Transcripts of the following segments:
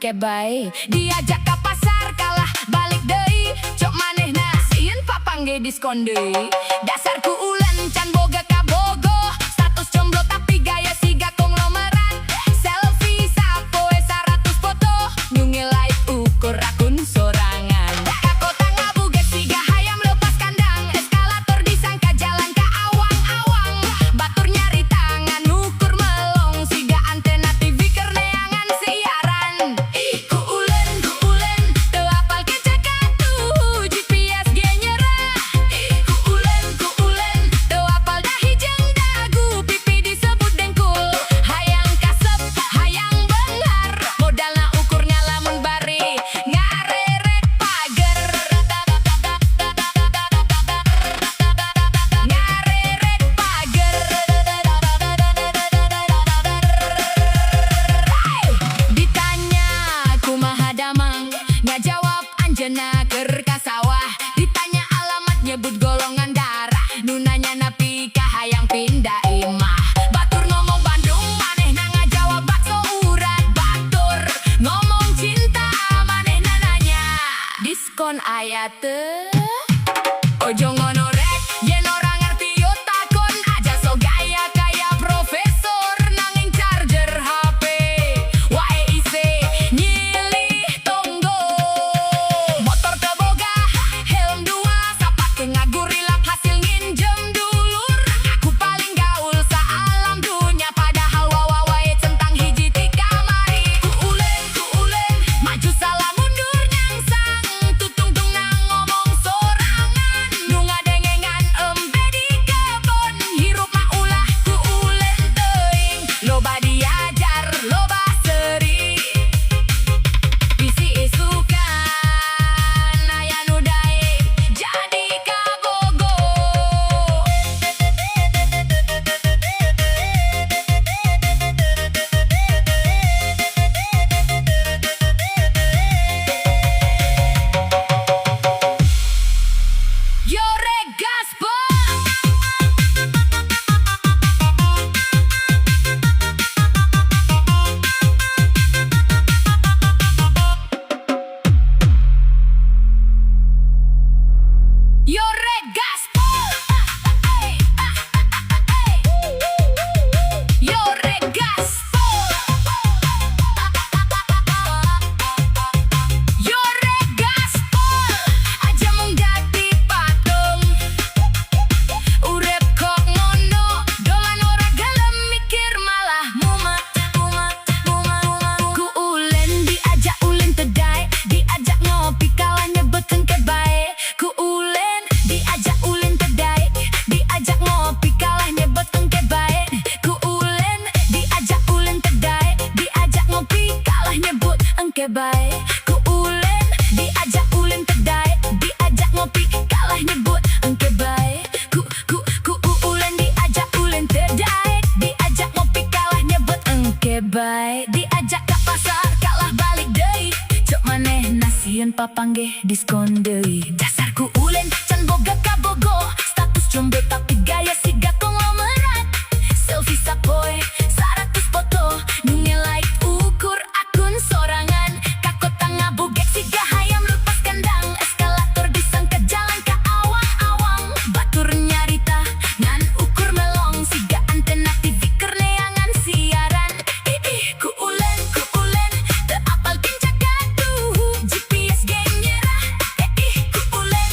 engke bae. Diajak ka pasar kalah balik deui, cok manehna sieun papangge diskon deui. Dasarku ulen can boga kabogo, status jomblo tapi gaya siga konglomerat. Selfie sapoe 100 foto, nyunge like ukur akun sorangan. Kakota ngabuget siga hayam lepas kandang, eskalator disangka jalan ka awang-awang. Batur nyari tangan ukur melong, siga antena TV keur neangan siaran. Ku ulen teu apal kecek atuh GPS ge nyerah. Ku ulen teu apal dahi jeung dagu, pipi disebut dengkul. Hayang kasep hayang benghar, modalna ukur ngalamun bari ngarerek pager. Ngarerek pager. Ditanya kumaha damang, ngajawab anjeunna keur ka sawah. Ditanya alamat nyebut golongan darah, nu nanya napi ka hayang pindah imah. Batur ngomong Bandung, manehna ngajawab bakso urat. Batur ngomong cinta, manehna nanya diskon aya teu? Ojo ngono rek, yen ora ngerti yo takon aja. So gaya kaya profesor nanging charger HP wae isi nyilih tonggo. Motor teu boga helm 2, sapake ngagurilap hasil nginjem dulur. Aku paling gaul sa alam dunya, padahal wawa wae centang hiji ti kamari. Ku ulen maju salah mundur nyangsang, tutung-tung nang ngomong sorangan. Nu ngadengengan embe di kebon, hirup mah ulah ku ulen teuing. Loba diajar loba seuri, bisi isukan aya nu dae jadi kabogo. Yo rek gaspol. Yo rek gaspol. Yo rek gaspol. Yo rek gaspol. Aja mung dadi patung, urip kok ngono, dolan ora gelem mikir malah mumet. Ku ulen diajak ulen tedai, diajak ngopi kalah nyebut engke bae. Ku ulen diajak ulen tedai, diajak ngopi kalah nyebut engke bae. Ku ulen diajak ulen tedai, diajak ngopi kalah nyebut engke bae. Ku ulen diajak ulen tedai, diajak ngopi kalah nyebut engke bae. Ku ulen diajak ulen tedai, diajak ngopi kalah nyebut engke bae. Diajak ka pasar kalah balik deui, cok manehna sieun papangge diskon deui. Dasarku ulen can boga kabogo, status jomblo tapi gaya siga konglomerat. Selfie sapoe 100 foto, nyunge like ukur akun sorangan. Kakota ngabuget siga hayam lepas kandang, eskalator disangka jalan ka awang-awang. Batur nyarita ngan ukur melong, siga antena TV keur neangan siaran. Ku ulen teu apal kincak atuh GPS ge nyerah. Ku ulen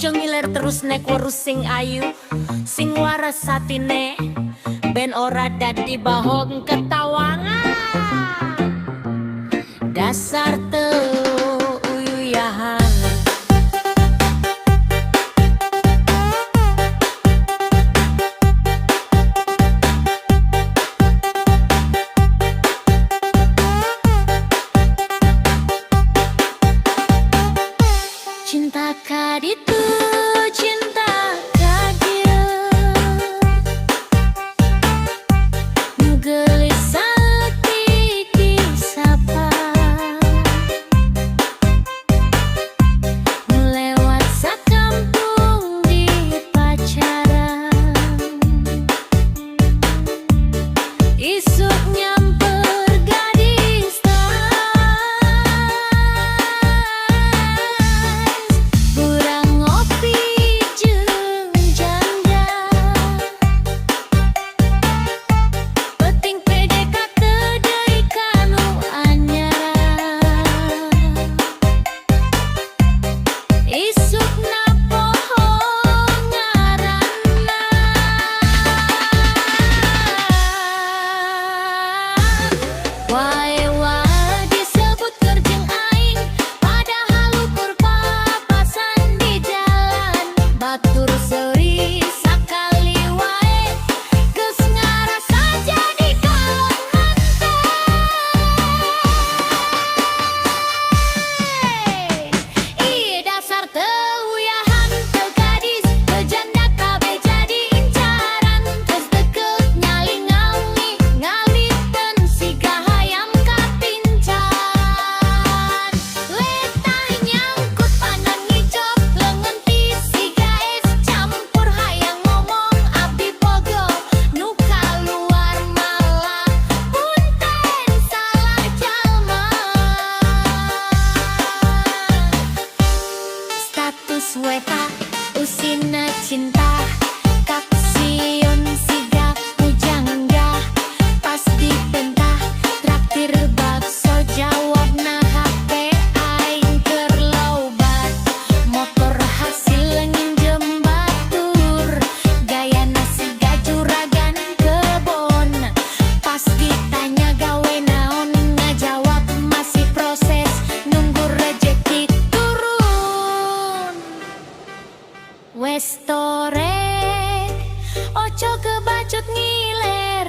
Ojo ngiler terus nek urus sing ayu, sing waras satine, ben ora dadi bahong ketawangan. Dasar teu uyuyahan. Cinta kaditu, cinta kadieu, nu gelisah tiki sapa, nu lewat sakampung di pacaran, isuk nyamper gadis burang ngopi jeung janda, penting PDKT deui kanu anyara, isukna poho ngaranna. Wae disebut kerjeng aing, padahal ukur papasan di jalan. Batur seuri sakali wae, geus ngarasa jadi kalon hante. Ih dasar teu uyahan, teu gadis, teu janda kabeh jadi incaran. Geus deukeut nyalingawi, ngalipkeun siga hayam kapincan. Letah nyangkut panan ngicop, leungeun ti siga es campur hayang ngomong abdi bogo, nu kaluar malah punten salah jalma. Status weta usina cinta, kapsion siga pujangga, pas dipentah traktir bakso jawabna HP aing keur lobat, motor hasil nginjem batur, gayana siga juragan kebon, pas ditanya gawe naon ngajawab masih proses nunggu rejeki turun. Wes torek, ojo kebacut ngiler,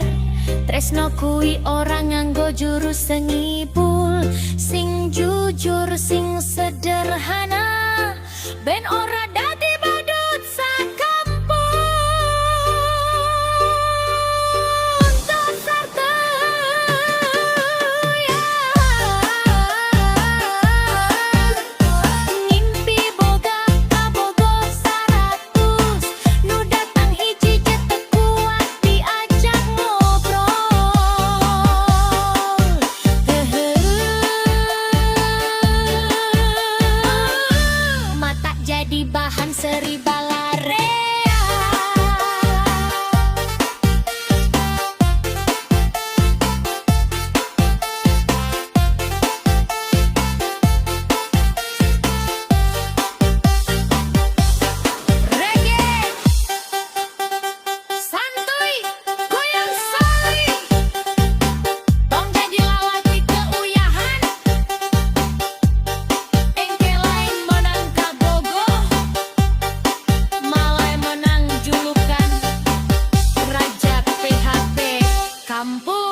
tresno kui orang nganggo jurus sengibul, sing jujur sing sederhana, ben ora dadi badut sakampung. Dasar teu uyahan, ngimpi boga kabogoh 100, nu datang hiji je teu kuat diajak ngobrol. Mata jadi bahan seri balarea. Reggae, santuy, goyang sali, tong jadi lalaki keuyahan, engke lain menang kabogoh, malai menang julukan Raja PHP kampung.